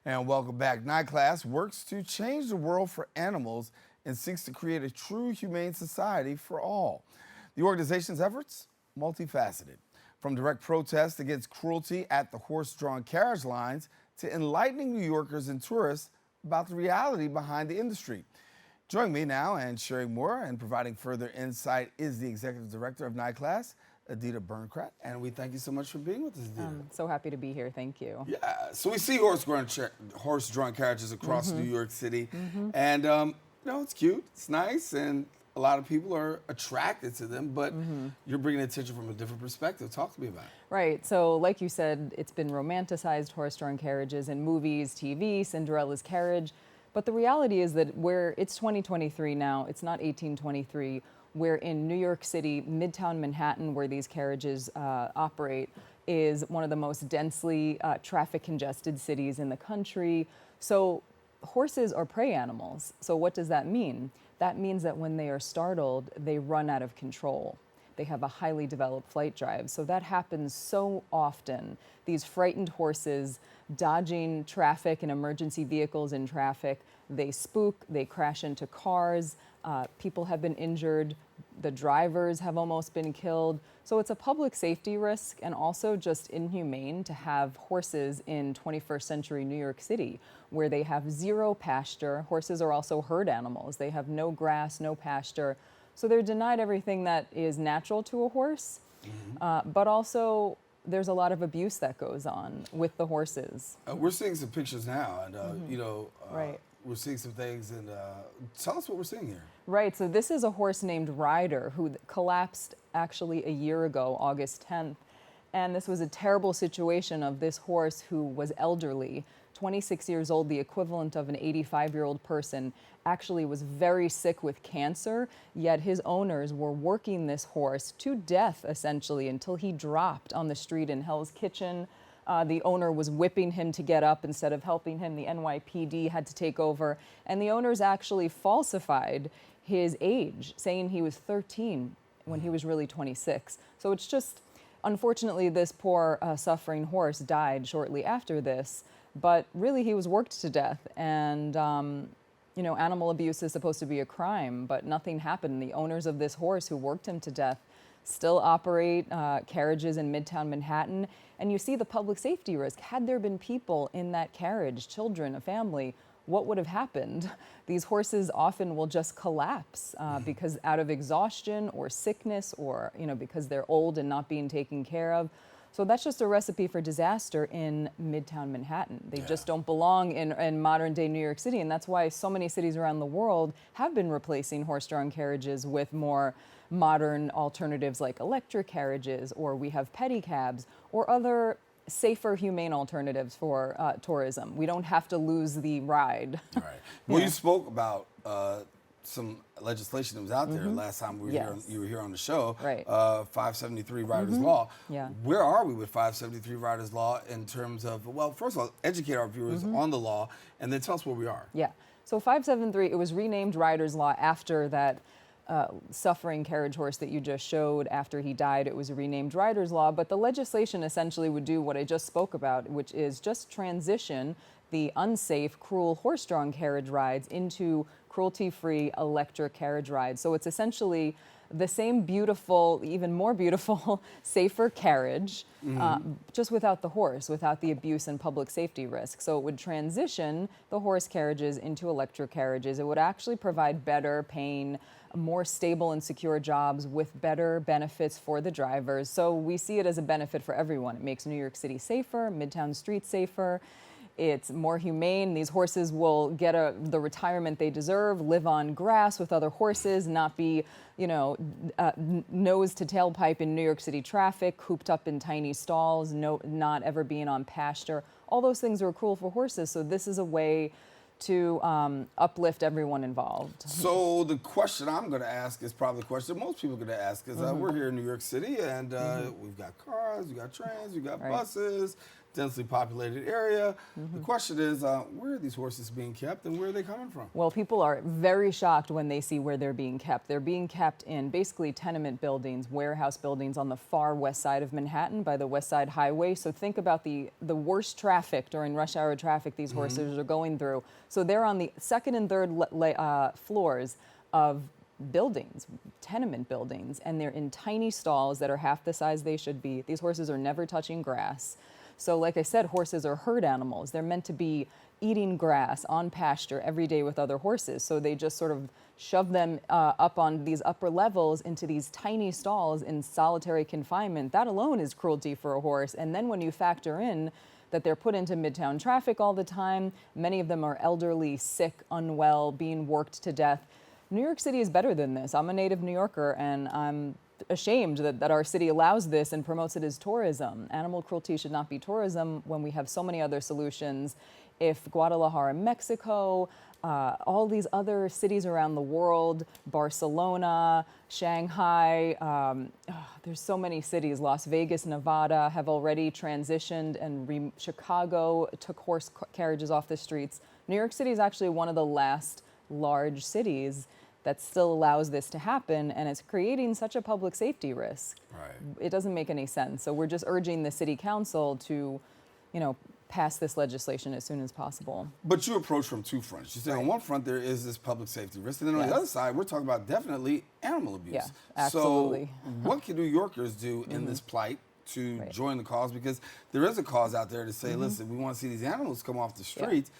And welcome back. NYCLASS works to change the world for animals and seeks to create a true humane society for all. The organization's efforts, multifaceted. From direct protest against cruelty at the horse-drawn carriage lines to enlightening New Yorkers and tourists about the reality behind the industry. Joining me now and sharing more and providing further insight is the Executive Director of NYCLASS, Edita Birnkrant, and we thank you so much for being with us, Edita. I'm so happy to be here. Thank you. Yeah, so we see horse-drawn carriages across New York City, and you know, it's cute, it's nice, and a lot of people are attracted to them, but you're bringing attention from a different perspective. Talk to me about it. Right, so like you said, it's been romanticized, horse-drawn carriages in movies, TV, Cinderella's carriage, but the reality is that it's 2023 now, it's not 1823. We're in New York City, Midtown Manhattan, where these carriages operate, is one of the most densely traffic congested cities in the country. So horses are prey animals. So what does that mean? That means that when they are startled, they run out of control. They have a highly developed flight drive. So that happens so often. These frightened horses dodging traffic and emergency vehicles in traffic, they spook, they crash into cars, people have been injured, the drivers have almost been killed. So it's a public safety risk and also just inhumane to have horses in 21st century New York City where they have zero pasture. Horses are also herd animals. They have no grass, no pasture. So they're denied everything that is natural to a horse, but also there's a lot of abuse that goes on with the horses. We're seeing some pictures now, and you know, Right. we're seeing some things, and tell us what we're seeing here. Right, so this is a horse named Ryder who collapsed actually a year ago, August 10th. And this was a terrible situation of this horse who was elderly, 26 years old, the equivalent of an 85-year-old person, actually was very sick with cancer, yet his owners were working this horse to death, essentially, until he dropped on the street in Hell's Kitchen. The owner was whipping him to get up instead of helping him. The NYPD had to take over, and the owners actually falsified his age, saying he was 13 when he was really 26. So it's just, unfortunately, this poor suffering horse died shortly after this, but really he was worked to death. And you know, animal abuse is supposed to be a crime, but nothing happened. The owners of this horse who worked him to death still operate carriages in Midtown Manhattan. And you see the public safety risk. Had there been people in that carriage, children, a family, what would have happened? These horses often will just collapse because out of exhaustion or sickness, or you know, because they're old and not being taken care of. So that's just a recipe for disaster in Midtown Manhattan. They just don't belong in modern day New York City. And that's why so many cities around the world have been replacing horse-drawn carriages with more modern alternatives like electric carriages, or we have pedicabs, or other safer, humane alternatives for tourism. We don't have to lose the ride. All right. Well, you spoke about some legislation that was out there last time we were here. You were here on the show. Right. 573 Riders Law. Yeah. Where are we with 573 Riders Law in terms of, well, first of all, educate our viewers on the law, and then tell us where we are. Yeah. So 573, it was renamed Riders Law after that suffering carriage horse that you just showed. After he died, it was renamed Riders Law. But the legislation essentially would do what I just spoke about, which is just transition the unsafe, cruel horse-drawn carriage rides into cruelty-free electric carriage rides. So it's essentially the same beautiful, even more beautiful, safer carriage, just without the horse, without the abuse and public safety risk. So it would transition the horse carriages into electric carriages. It would actually provide better paying, more stable and secure jobs with better benefits for the drivers. So we see it as a benefit for everyone. It makes New York City safer, Midtown streets safer. It's more humane. These horses will get the retirement they deserve, live on grass with other horses, not be, you know, nose to tailpipe in New York City traffic, cooped up in tiny stalls, not ever being on pasture. All those things are cruel for horses. So this is a way to uplift everyone involved. So the question I'm going to ask is probably the question most people are going to ask is we're here in New York City, and we've got cars, we've got trains, we've got buses. densely populated area. The question is, where are these horses being kept and where are they coming from? Well, people are very shocked when they see where they're being kept. They're being kept in basically tenement buildings, warehouse buildings on the far west side of Manhattan by the West Side Highway. So think about the worst traffic during rush hour traffic these horses are going through. So they're on the second and third floors of buildings, tenement buildings, and they're in tiny stalls that are half the size they should be. These horses are never touching grass. So like I said, horses are herd animals. They're meant to be eating grass on pasture every day with other horses. So they just sort of shove them up on these upper levels into these tiny stalls in solitary confinement. That alone is cruelty for a horse. And then when you factor in that they're put into midtown traffic all the time, many of them are elderly, sick, unwell, being worked to death. New York City is better than this. I'm a native New Yorker, and I'm ashamed that our city allows this and promotes it as tourism. Animal cruelty should not be tourism when we have so many other solutions. If Guadalajara, Mexico, all these other cities around the world, Barcelona, Shanghai, there's so many cities, Las Vegas, Nevada, have already transitioned, and Chicago took horse carriages off the streets. New York City is actually one of the last large cities that still allows this to happen, and it's creating such a public safety risk. Right. It doesn't make any sense. So we're just urging the city council to, pass this legislation as soon as possible. But you approach from two fronts. You say on one front there is this public safety risk, and then on the other side we're talking about definitely animal abuse. Yeah, absolutely. So what can New Yorkers do in this plight to join the cause? Because there is a cause out there to say, listen, we want to see these animals come off the streets.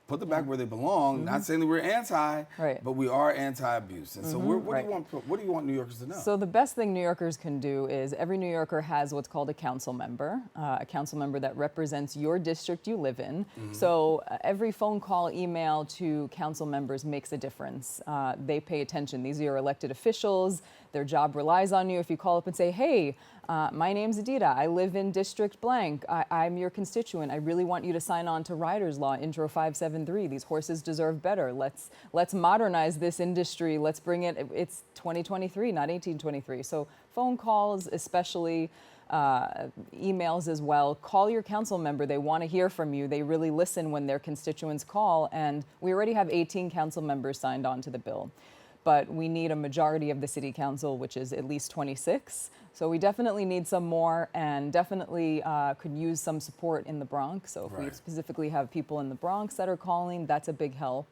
Put them back where they belong. Not saying that we're anti, but we are anti-abuse. And so, what do you want New Yorkers to know? So the best thing New Yorkers can do is every New Yorker has what's called a council member that represents your district you live in. So every phone call, email to council members makes a difference. They pay attention. These are your elected officials. Their job relies on you. If you call up and say, hey, my name's Edita. I live in District Blank. I'm your constituent. I really want you to sign on to Riders Law, Intro 573. These horses deserve better. Let's modernize this industry. Let's bring it. It's 2023, not 1823. So phone calls, especially emails as well. Call your council member. They want to hear from you. They really listen when their constituents call. And we already have 18 council members signed on to the bill. But we need a majority of the city council, which is at least 26. So we definitely need some more, and definitely could use some support in the Bronx. So if we specifically have people in the Bronx that are calling, that's a big help.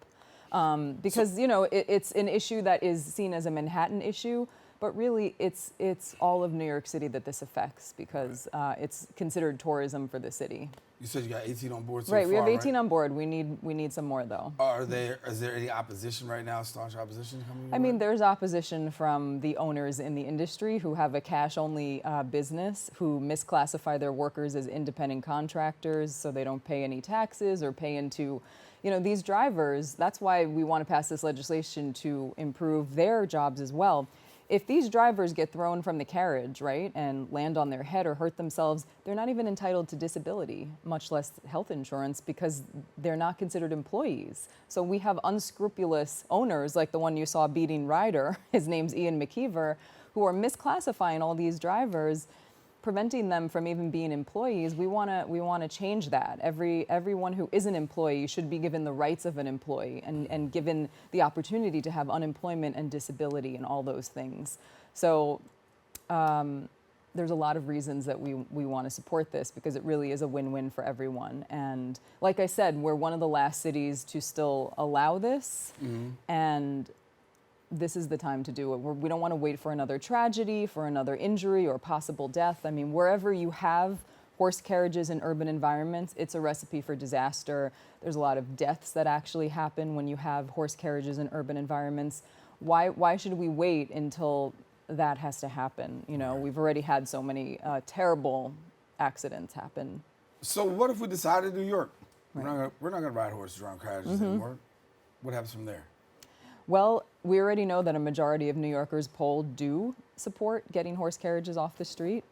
Because, it's an issue that is seen as a Manhattan issue, but really it's all of New York City that this affects, because it's considered tourism for the city. You said you got 18 on board so far, far, we have 18 on board. We need some more, though. Is there any opposition right now, staunch opposition coming? I mean, there's opposition from the owners in the industry who have a cash-only business, who misclassify their workers as independent contractors so they don't pay any taxes or pay into, these drivers. That's why we want to pass this legislation to improve their jobs as well. If these drivers get thrown from the carriage, right, and land on their head or hurt themselves, they're not even entitled to disability, much less health insurance, because they're not considered employees. So we have unscrupulous owners like the one you saw beating Ryder, his name's Ian McKeever, who are misclassifying all these drivers, preventing them from even being employees. We want to change that. Everyone who is an employee should be given the rights of an employee and given the opportunity to have unemployment and disability and all those things. So there's a lot of reasons that we want to support this, because it really is a win-win for everyone. And like I said, we're one of the last cities to still allow this, and this is the time to do it. We don't want to wait for another tragedy, for another injury or possible death. I mean, wherever you have horse carriages in urban environments, it's a recipe for disaster. There's a lot of deaths that actually happen when you have horse carriages in urban environments. Why should we wait until that has to happen? We've already had so many terrible accidents happen. So what if we decided New York? We're not going to ride HorseDrawn Carriages anymore. What happens from there? Well, we already know that a majority of New Yorkers polled do support getting horse carriages off the street.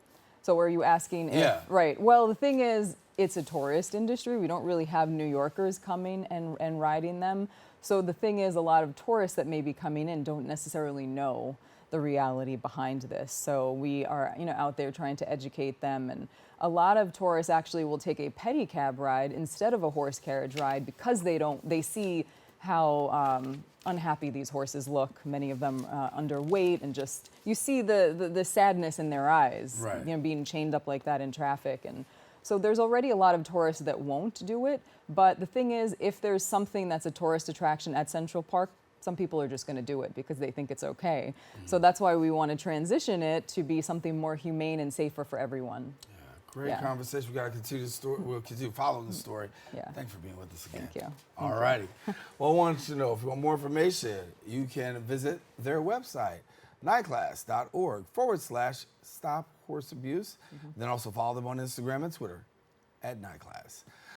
So are you asking if, right. Well, the thing is, it's a tourist industry. We don't really have New Yorkers coming and riding them. So the thing is, a lot of tourists that may be coming in don't necessarily know the reality behind this. So we are, out there trying to educate them. And a lot of tourists actually will take a pedicab ride instead of a horse carriage ride because they see how unhappy these horses look. Many of them underweight, and just you see the sadness in their eyes, right. Being chained up like that in traffic. And so there's already a lot of tourists that won't do it. But the thing is, if there's something that's a tourist attraction at Central Park, some people are just going to do it because they think it's okay. So that's why we want to transition it to be something more humane and safer for everyone. Great conversation. We got to continue the story. We'll continue following the story. Yeah. Thanks for being with us again. Thank you. All righty. Well, I want you to know, if you want more information, you can visit their website, nyclass.org/stop horse abuse. Then also follow them on Instagram and Twitter @NYCLASS.